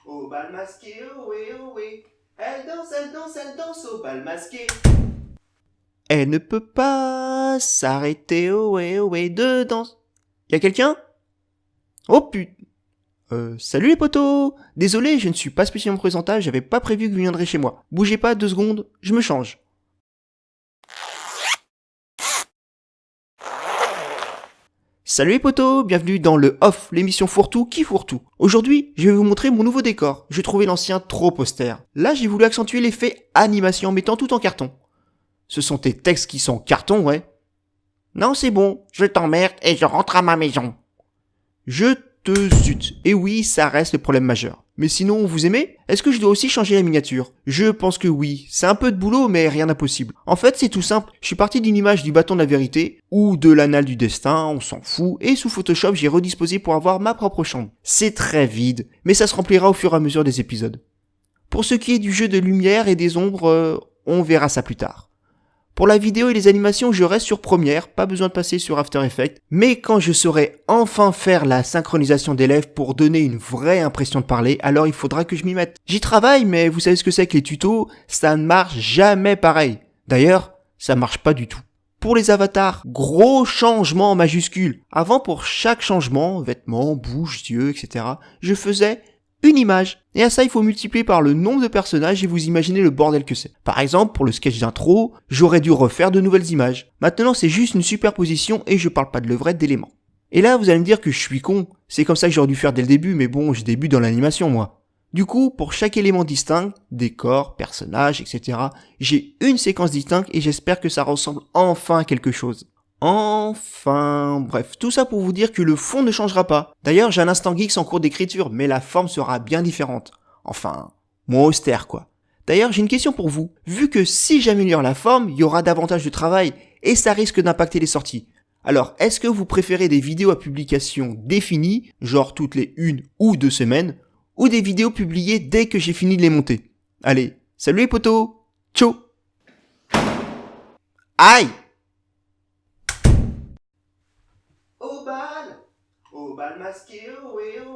au bal masqué, ohé, ohé. Elle danse, elle danse, elle danse au bal masqué. Elle ne peut pas s'arrêter, ohé, ohé, de danse. Y'a quelqu'un? Oh putain. Salut les potos! Désolé, je ne suis pas spécialement présentable, j'avais pas prévu que vous viendrez chez moi. Bougez pas 2 secondes, je me change. Salut les potos, bienvenue dans le Off, l'émission Fourre-tout qui fourre tout. Aujourd'hui, je vais vous montrer mon nouveau décor. Je trouvais l'ancien trop austère. Là, j'ai voulu accentuer l'effet animation en mettant tout en carton. Ce sont tes textes qui sont carton, ouais. Non, c'est bon, je t'emmerde et je rentre à ma maison. Je te zut. Et oui, ça reste le problème majeur. Mais sinon, vous aimez? Est-ce que je dois aussi changer la miniature? Je pense que oui. C'est un peu de boulot, mais rien d'impossible. En fait, c'est tout simple. Je suis parti d'une image du bâton de la vérité, ou de l'anal du destin, on s'en fout, et sous Photoshop, j'ai redisposé pour avoir ma propre chambre. C'est très vide, mais ça se remplira au fur et à mesure des épisodes. Pour ce qui est du jeu de lumière et des ombres, on verra ça plus tard. Pour la vidéo et les animations, je reste sur Premiere, pas besoin de passer sur After Effects, mais quand je saurai enfin faire la synchronisation des lèvres pour donner une vraie impression de parler, alors il faudra que je m'y mette. J'y travaille, mais vous savez ce que c'est que les tutos, ça ne marche jamais pareil. D'ailleurs, ça marche pas du tout. Pour les avatars, gros changement en majuscules. Avant, pour chaque changement, vêtements, bouche, yeux, etc., je faisais une image. Et à ça, il faut multiplier par le nombre de personnages et vous imaginez le bordel que c'est. Par exemple, pour le sketch d'intro, j'aurais dû refaire de nouvelles images. Maintenant, c'est juste une superposition et je parle pas de levrette d'éléments. Et là, vous allez me dire que je suis con. C'est comme ça que j'aurais dû faire dès le début, mais bon, je débute dans l'animation, moi. Du coup, pour chaque élément distinct, décor, personnage, etc., j'ai une séquence distincte et j'espère que ça ressemble enfin à quelque chose. Enfin, bref, tout ça pour vous dire que le fond ne changera pas. D'ailleurs, j'ai un instant geeks en cours d'écriture, mais la forme sera bien différente. Enfin, moins austère quoi. D'ailleurs, j'ai une question pour vous. Vu que si j'améliore la forme, il y aura davantage de travail, et ça risque d'impacter les sorties. Alors, est-ce que vous préférez des vidéos à publication définies, genre toutes les 1 ou 2 semaines, ou des vidéos publiées dès que j'ai fini de les monter? Allez, salut les potos. Ciao. Aïe. Au bal masqué, ohé, ohé.